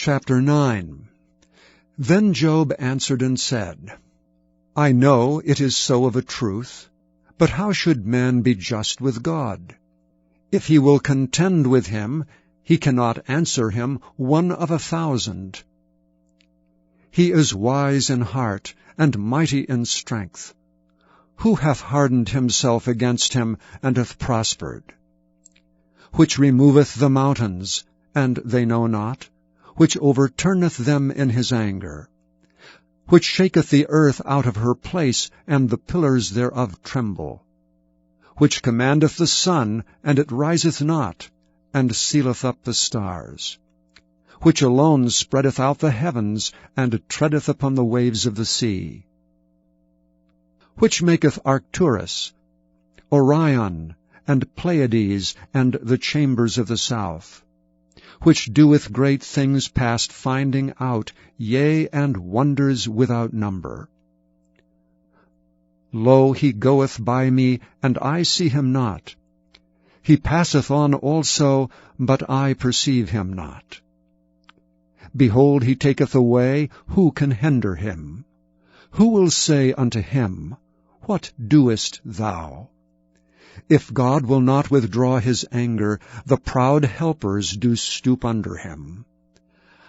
Chapter 9. Then Job answered and said, I know it is so of a truth, but how should man be just with God? If he will contend with him, he cannot answer him 1 of 1,000. He is wise in heart, and mighty in strength. Who hath hardened himself against him, and hath prospered? Which removeth the mountains, and they know not, which overturneth them in his anger, which shaketh the earth out of her place, and the pillars thereof tremble, which commandeth the sun, and it riseth not, and sealeth up the stars, which alone spreadeth out the heavens, and treadeth upon the waves of the sea, which maketh Arcturus, Orion, and Pleiades, and the chambers of the south, which doeth great things past finding out, yea, and wonders without number. Lo, he goeth by me, and I see him not. He passeth on also, but I perceive him not. Behold, he taketh away, who can hinder him? Who will say unto him, What doest thou? If God will not withdraw his anger, the proud helpers do stoop under him.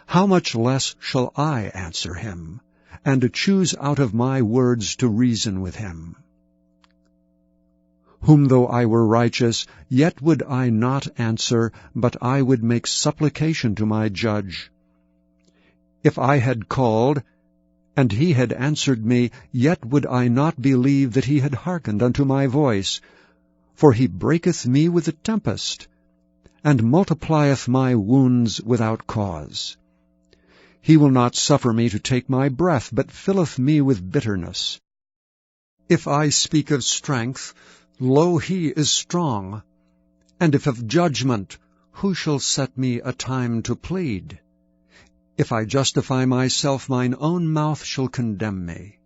How much less shall I answer him, and choose out of my words to reason with him? Whom though I were righteous, yet would I not answer, but I would make supplication to my judge. If I had called, and he had answered me, yet would I not believe that he had hearkened unto my voice. For he breaketh me with a tempest, and multiplieth my wounds without cause. He will not suffer me to take my breath, but filleth me with bitterness. If I speak of strength, lo, he is strong. And if of judgment, who shall set me a time to plead? If I justify myself, mine own mouth shall condemn me.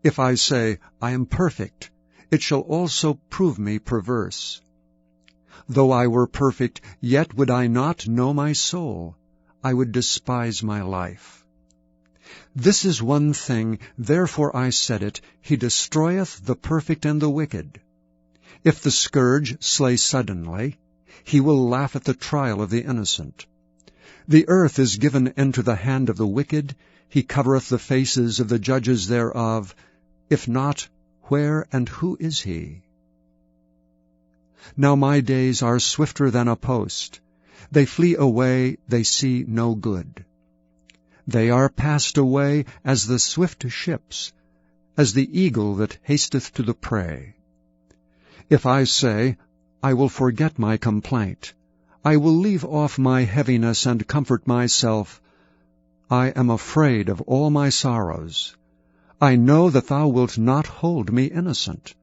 If I say, I am perfect, it shall also prove me perverse. Though I were perfect, yet would I not know my soul. I would despise my life. This is one thing, therefore I said it, he destroyeth the perfect and the wicked. If the scourge slay suddenly, he will laugh at the trial of the innocent. The earth is given into the hand of the wicked, he covereth the faces of the judges thereof. If not, where and who is he? Now my days are swifter than a post. They flee away, they see no good. They are passed away as the swift ships, as the eagle that hasteth to the prey. If I say, I will forget my complaint, I will leave off my heaviness and comfort myself, I am afraid of all my sorrows. I know that thou wilt not hold me innocent.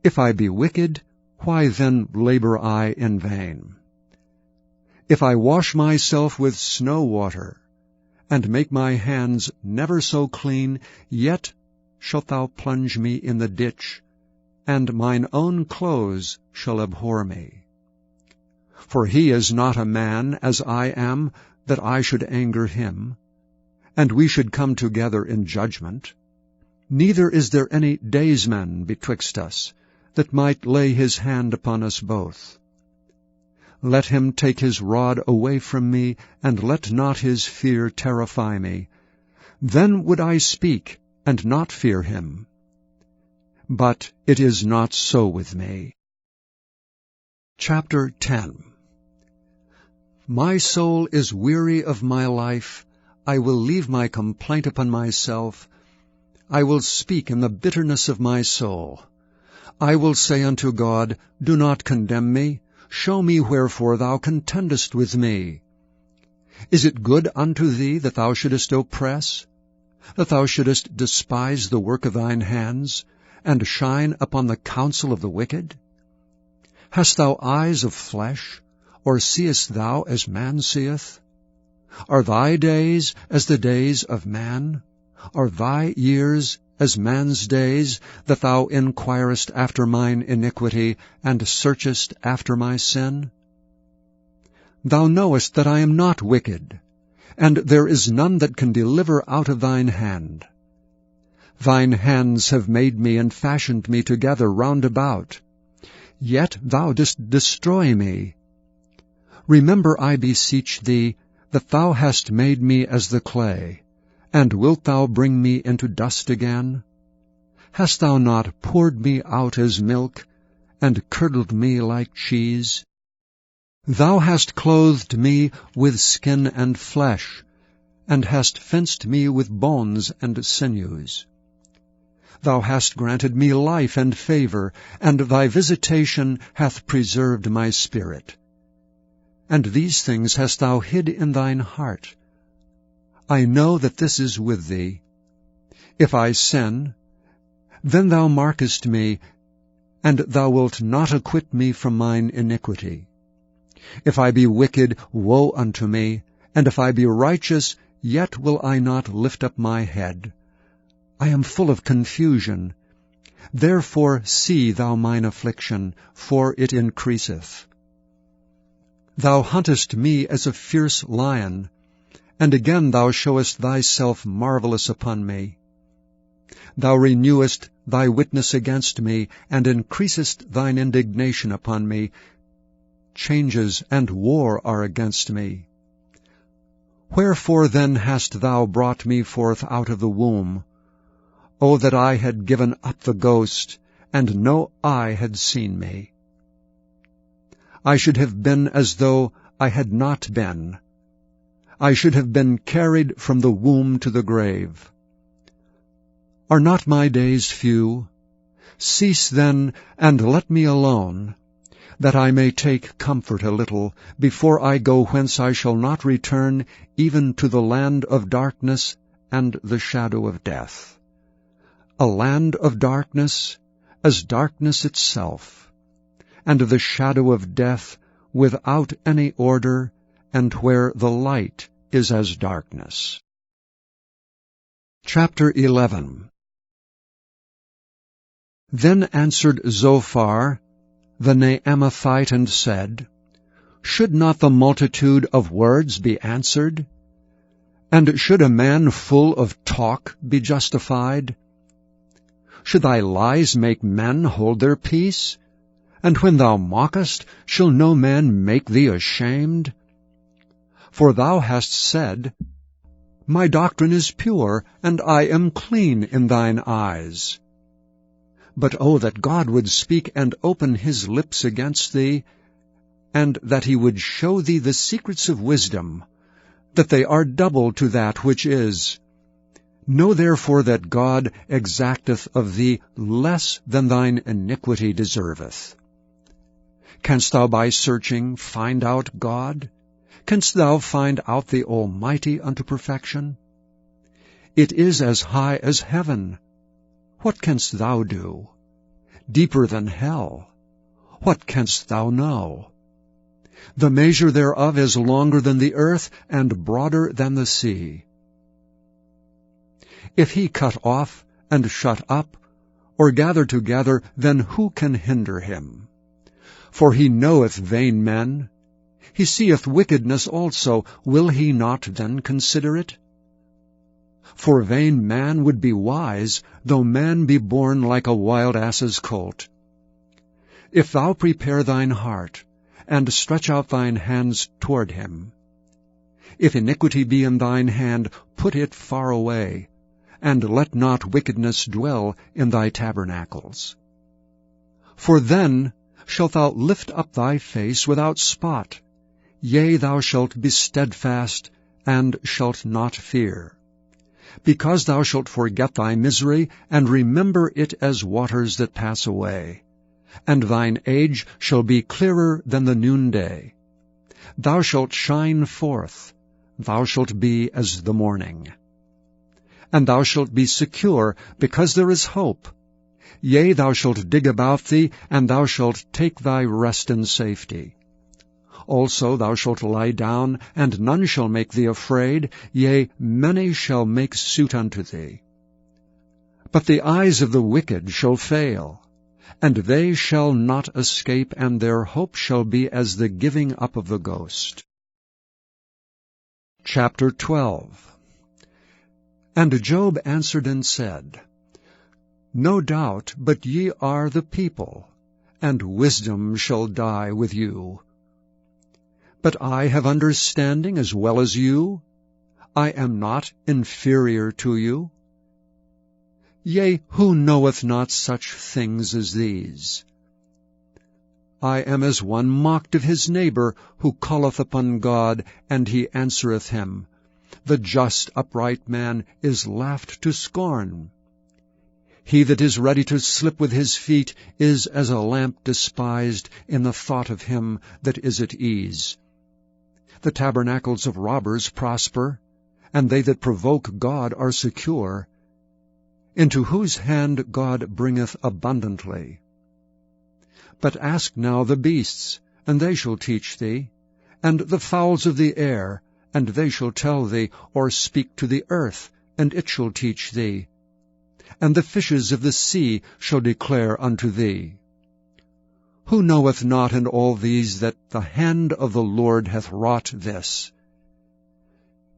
If I be wicked, why then labor I in vain? If I wash myself with snow water, and make my hands never so clean, yet shalt thou plunge me in the ditch, and mine own clothes shall abhor me. For he is not a man, as I am, that I should anger him, and we should come together in judgment. Neither is there any daysman betwixt us, that might lay his hand upon us both. Let him take his rod away from me, and let not his fear terrify me. Then would I speak, and not fear him. But it is not so with me. Chapter 10. My soul is weary of my life. I will leave my complaint upon myself. I will speak in the bitterness of my soul. I will say unto God, Do not condemn me. Show me wherefore thou contendest with me. Is it good unto thee that thou shouldest oppress, that thou shouldest despise the work of thine hands, and shine upon the counsel of the wicked? Hast thou eyes of flesh, or seest thou as man seeth? Are thy days as the days of man? Are thy years as man's days, that thou inquirest after mine iniquity, and searchest after my sin? Thou knowest that I am not wicked, and there is none that can deliver out of thine hand. Thine hands have made me and fashioned me together round about. Yet thou didst destroy me. Remember, I beseech thee, that thou hast made me as the clay, and wilt thou bring me into dust again? Hast thou not poured me out as milk, and curdled me like cheese? Thou hast clothed me with skin and flesh, and hast fenced me with bones and sinews. Thou hast granted me life and favor, and thy visitation hath preserved my spirit. And these things hast thou hid in thine heart. I know that this is with thee. If I sin, then thou markest me, and thou wilt not acquit me from mine iniquity. If I be wicked, woe unto me, and if I be righteous, yet will I not lift up my head. I am full of confusion. Therefore see thou mine affliction, for it increaseth. Thou huntest me as a fierce lion, and again thou showest thyself marvelous upon me. Thou renewest thy witness against me, and increasest thine indignation upon me. Changes and war are against me. Wherefore then hast thou brought me forth out of the womb? O that I had given up the ghost, and no eye had seen me. I should have been as though I had not been. I should have been carried from the womb to the grave. Are not my days few? Cease then, and let me alone, that I may take comfort a little, before I go whence I shall not return, even to the land of darkness and the shadow of death. A land of darkness, as darkness itself, and the shadow of death, without any order, and where the light is as darkness. Chapter 11. Then answered Zophar the Naamathite, and said, Should not the multitude of words be answered? And should a man full of talk be justified? Should thy lies make men hold their peace? And when thou mockest, shall no man make thee ashamed? For thou hast said, My doctrine is pure, and I am clean in thine eyes. But oh, that God would speak and open his lips against thee, and that he would show thee the secrets of wisdom, that they are double to that which is. Know therefore that God exacteth of thee less than thine iniquity deserveth. Canst thou by searching find out God? Canst thou find out the Almighty unto perfection? It is as high as heaven. What canst thou do? Deeper than hell. What canst thou know? The measure thereof is longer than the earth, and broader than the sea. If he cut off and shut up, or gather together, then who can hinder him? For he knoweth vain men. He seeth wickedness also. Will he not then consider it? For vain man would be wise, though man be born like a wild ass's colt. If thou prepare thine heart, and stretch out thine hands toward him, if iniquity be in thine hand, put it far away, and let not wickedness dwell in thy tabernacles. For then shalt thou lift up thy face without spot, yea, thou shalt be steadfast, and shalt not fear. Because thou shalt forget thy misery, and remember it as waters that pass away. And thine age shall be clearer than the noonday. Thou shalt shine forth, thou shalt be as the morning. And thou shalt be secure, because there is hope. Yea, thou shalt dig about thee, and thou shalt take thy rest in safety. Also thou shalt lie down, and none shall make thee afraid, yea, many shall make suit unto thee. But the eyes of the wicked shall fail, and they shall not escape, and their hope shall be as the giving up of the ghost. Chapter 12. And Job answered and said, No doubt but ye are the people, and wisdom shall die with you. But I have understanding as well as you. I am not inferior to you. Yea, who knoweth not such things as these? I am as one mocked of his neighbor, who calleth upon God, and he answereth him. The just upright man is laughed to scorn. He that is ready to slip with his feet is as a lamp despised in the thought of him that is at ease. The tabernacles of robbers prosper, and they that provoke God are secure, into whose hand God bringeth abundantly. But ask now the beasts, and they shall teach thee, and the fowls of the air, and they shall tell thee, or speak to the earth, and it shall teach thee. And the fishes of the sea shall declare unto thee. Who knoweth not in all these that the hand of the Lord hath wrought this?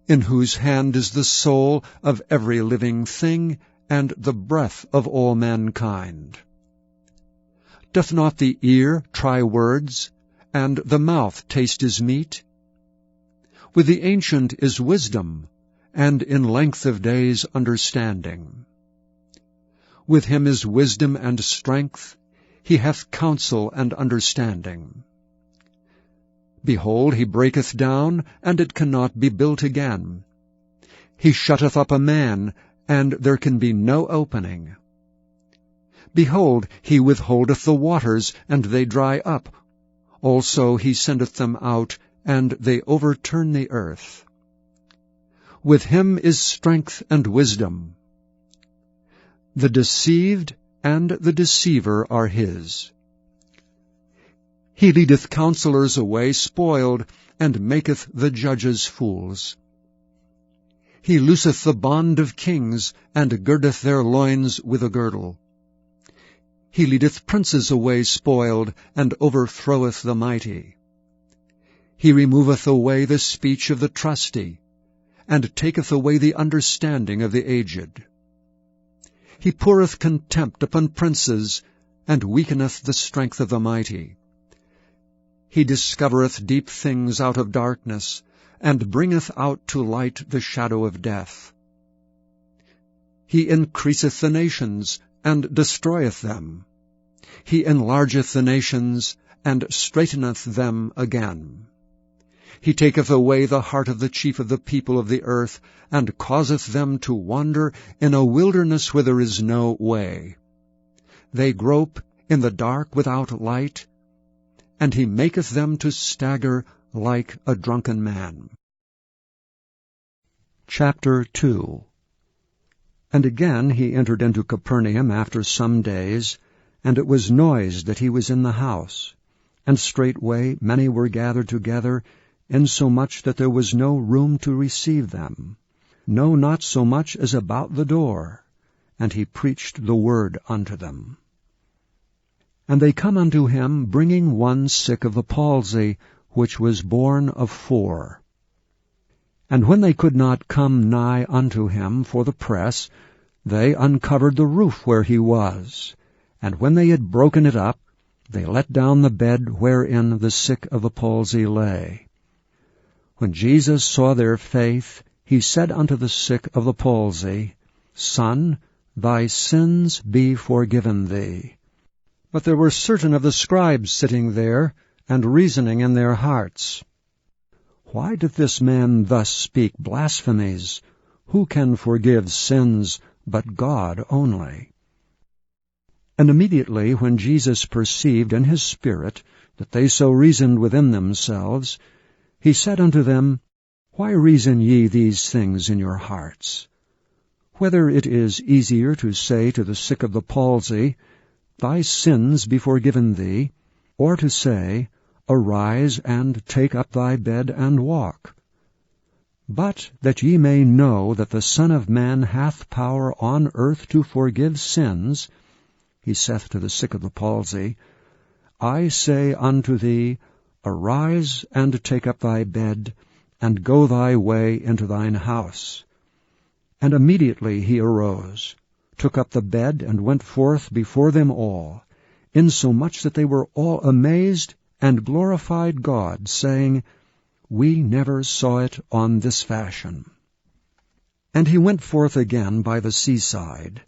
In whose hand is the soul of every living thing, and the breath of all mankind? Doth not the ear try words, and the mouth taste his meat? With the ancient is wisdom, and in length of days understanding. With him is wisdom and strength, he hath counsel and understanding. Behold, he breaketh down, and it cannot be built again. He shutteth up a man, and there can be no opening. Behold, he withholdeth the waters, and they dry up. Also he sendeth them out, and they overturn the earth. With him is strength and wisdom. The deceived and the deceiver are his. He leadeth counselors away spoiled, and maketh the judges fools. He looseth the bond of kings, and girdeth their loins with a girdle. He leadeth princes away spoiled, and overthroweth the mighty. He removeth away the speech of the trusty, and taketh away the understanding of the aged. He poureth contempt upon princes, and weakeneth the strength of the mighty. He discovereth deep things out of darkness, and bringeth out to light the shadow of death. He increaseth the nations, and destroyeth them. He enlargeth the nations, and straiteneth them again. He taketh away the heart of the chief of the people of the earth, and causeth them to wander in a wilderness where there is no way. They grope in the dark without light, and he maketh them to stagger like a drunken man. Chapter 2. And again he entered into Capernaum after some days, and it was noised that he was in the house. And straightway many were gathered together, insomuch that there was no room to receive them, no, not so much as about the door. And he preached the word unto them. And they come unto him, bringing one sick of the palsy, which was born of 4. And when they could not come nigh unto him for the press, they uncovered the roof where he was. And when they had broken it up, they let down the bed wherein the sick of the palsy lay. When Jesus saw their faith, he said unto the sick of the palsy, Son, thy sins be forgiven thee. But there were certain of the scribes sitting there, and reasoning in their hearts, Why doth this man thus speak blasphemies? Who can forgive sins but God only? And immediately when Jesus perceived in his spirit that they so reasoned within themselves, he said unto them, Why reason ye these things in your hearts? Whether it is easier to say to the sick of the palsy, Thy sins be forgiven thee, or to say, Arise, and take up thy bed, and walk. But that ye may know that the Son of Man hath power on earth to forgive sins, he saith to the sick of the palsy, I say unto thee, Arise, and take up thy bed, and go thy way into thine house. And immediately he arose, took up the bed, and went forth before them all, insomuch that they were all amazed, and glorified God, saying, We never saw it on this fashion. And he went forth again by the seaside,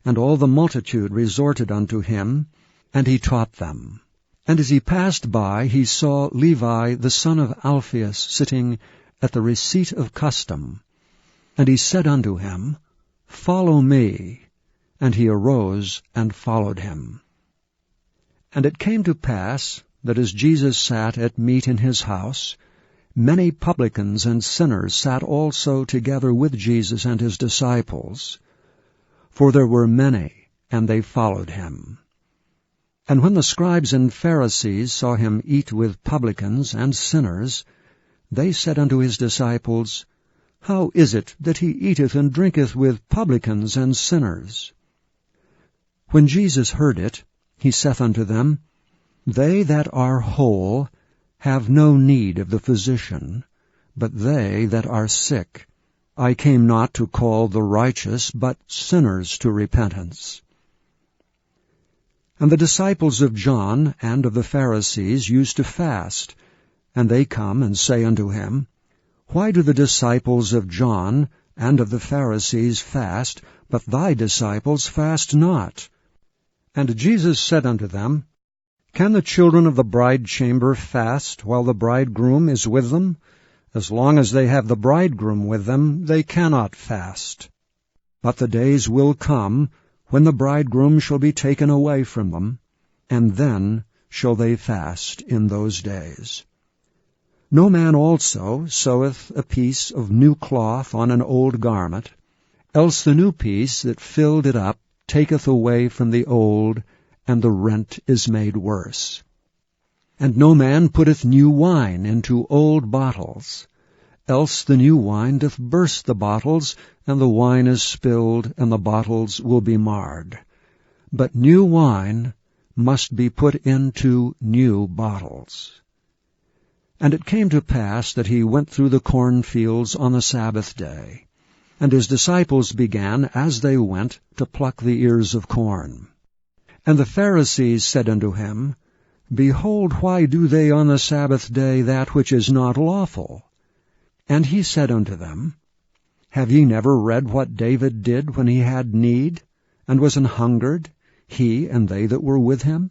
and all the multitude resorted unto him, and he taught them. And as he passed by, he saw Levi the son of Alphaeus sitting at the receipt of custom. And he said unto him, Follow me. And he arose and followed him. And it came to pass that as Jesus sat at meat in his house, many publicans and sinners sat also together with Jesus and his disciples. For there were many, and they followed him. And when the scribes and Pharisees saw him eat with publicans and sinners, they said unto his disciples, How is it that he eateth and drinketh with publicans and sinners? When Jesus heard it, he saith unto them, They that are whole have no need of the physician, but they that are sick. I came not to call the righteous, but sinners to repentance. And the disciples of John and of the Pharisees used to fast, and they come and say unto him, Why do the disciples of John and of the Pharisees fast, but thy disciples fast not? And Jesus said unto them, Can the children of the bride chamber fast while the bridegroom is with them? As long as they have the bridegroom with them, they cannot fast. But the days will come, when the bridegroom shall be taken away from them, and then shall they fast in those days. No man also seweth a piece of new cloth on an old garment, else the new piece that filled it up taketh away from the old, and the rent is made worse. And no man putteth new wine into old bottles, else the new wine doth burst the bottles, and the wine is spilled, and the bottles will be marred. But new wine must be put into new bottles. And it came to pass that he went through the cornfields on the Sabbath day, and his disciples began, as they went, to pluck the ears of corn. And the Pharisees said unto him, Behold, why do they on the Sabbath day that which is not lawful? And he said unto them, Have ye never read what David did when he had need, and was an hungered, he and they that were with him?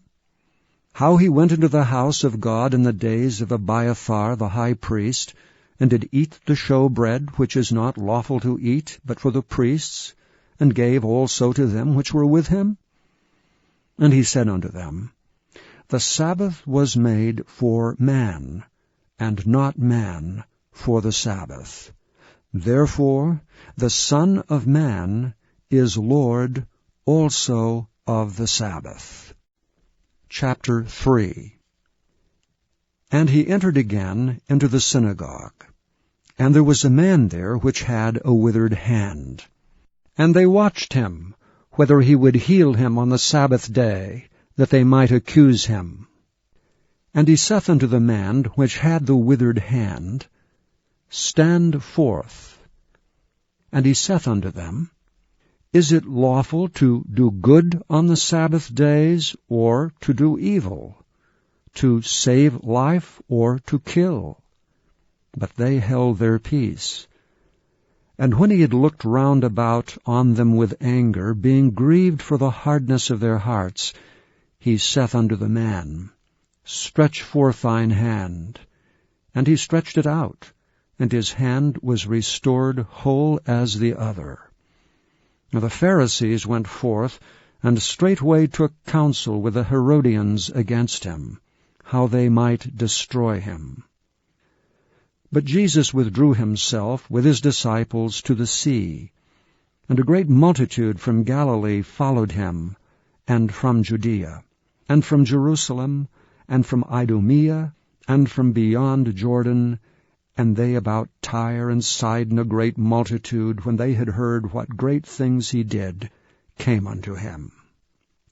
How he went into the house of God in the days of Abiathar the high priest, and did eat the showbread, which is not lawful to eat, but for the priests, and gave also to them which were with him? And he said unto them, The Sabbath was made for man, and not man for the Sabbath. Therefore the Son of Man is Lord also of the Sabbath. Chapter 3. And he entered again into the synagogue, and there was a man there which had a withered hand. And they watched him, whether he would heal him on the Sabbath day, that they might accuse him. And he saith unto the man which had the withered hand, Stand forth. And he saith unto them, Is it lawful to do good on the Sabbath days, or to do evil, to save life, or to kill? But they held their peace. And when he had looked round about on them with anger, being grieved for the hardness of their hearts, he saith unto the man, Stretch forth thine hand. And he stretched it out, and his hand was restored whole as the other. Now the Pharisees went forth, and straightway took counsel with the Herodians against him, how they might destroy him. But Jesus withdrew himself with his disciples to the sea, and a great multitude from Galilee followed him, and from Judea, and from Jerusalem, and from Idumea, and from beyond Jordan, and they about Tyre and Sidon, a great multitude, when they had heard what great things he did, came unto him.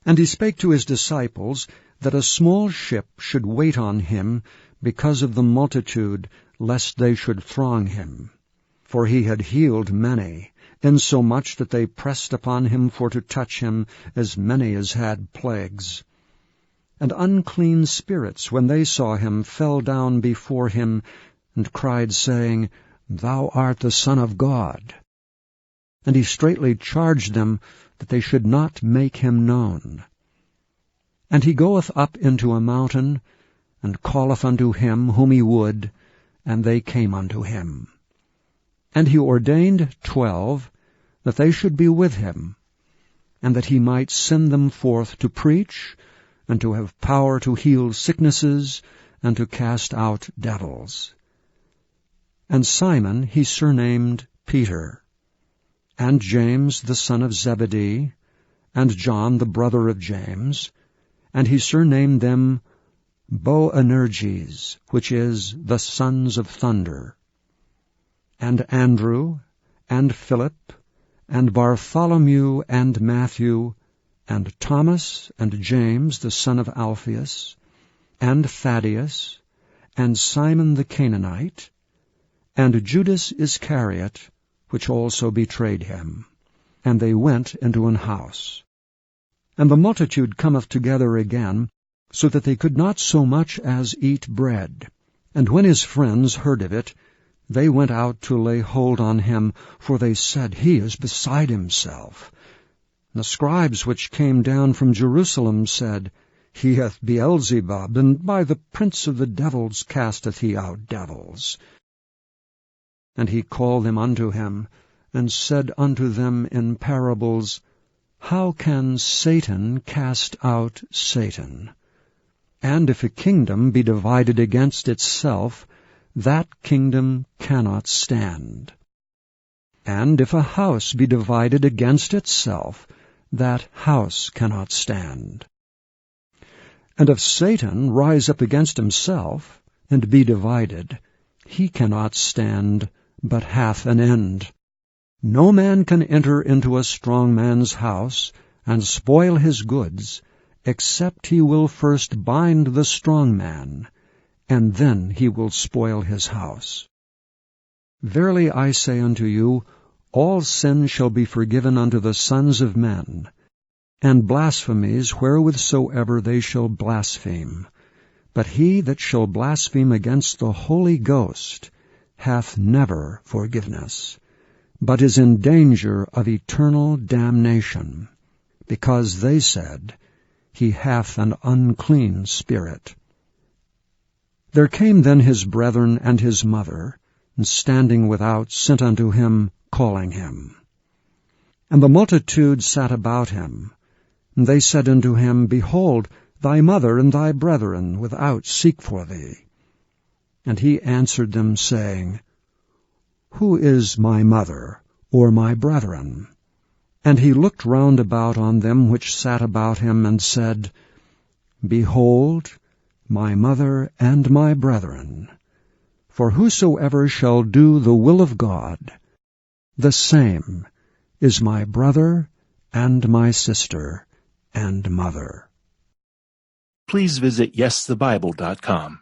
And he spake to his disciples that a small ship should wait on him because of the multitude, lest they should throng him. For he had healed many, insomuch that they pressed upon him for to touch him, as many as had plagues. And unclean spirits, when they saw him, fell down before him, and cried, saying, Thou art the Son of God. And he straitly charged them that they should not make him known. And he goeth up into a mountain, and calleth unto him whom he would, and they came unto him. And he ordained 12, that they should be with him, and that he might send them forth to preach, and to have power to heal sicknesses, and to cast out devils. And Simon he surnamed Peter, and James the son of Zebedee, and John the brother of James, and he surnamed them Boanerges, which is, the sons of thunder. And Andrew, and Philip, and Bartholomew, and Matthew, and Thomas, and James the son of Alphaeus, and Thaddeus, and Simon the Canaanite, and Judas Iscariot, which also betrayed him. And they went into an house. And the multitude cometh together again, so that they could not so much as eat bread. And when his friends heard of it, they went out to lay hold on him, for they said, He is beside himself. And the scribes which came down from Jerusalem said, He hath Beelzebub, and by the prince of the devils casteth he out devils. And he called them unto him, and said unto them in parables, How can Satan cast out Satan? And if a kingdom be divided against itself, that kingdom cannot stand. And if a house be divided against itself, that house cannot stand. And if Satan rise up against himself, and be divided, he cannot stand, but hath an end. No man can enter into a strong man's house, and spoil his goods, except he will first bind the strong man, and then he will spoil his house. Verily I say unto you, all sin shall be forgiven unto the sons of men, and blasphemies wherewithsoever they shall blaspheme. But he that shall blaspheme against the Holy Ghost hath never forgiveness, but is in danger of eternal damnation, because they said, He hath an unclean spirit. There came then his brethren and his mother, and standing without sent unto him, calling him. And the multitude sat about him, and they said unto him, Behold, thy mother and thy brethren without seek for thee. And he answered them, saying, Who is my mother, or my brethren? And he looked round about on them which sat about him, and said, Behold, my mother and my brethren. For whosoever shall do the will of God, the same is my brother and my sister and mother. Please visit YesTheBible.com.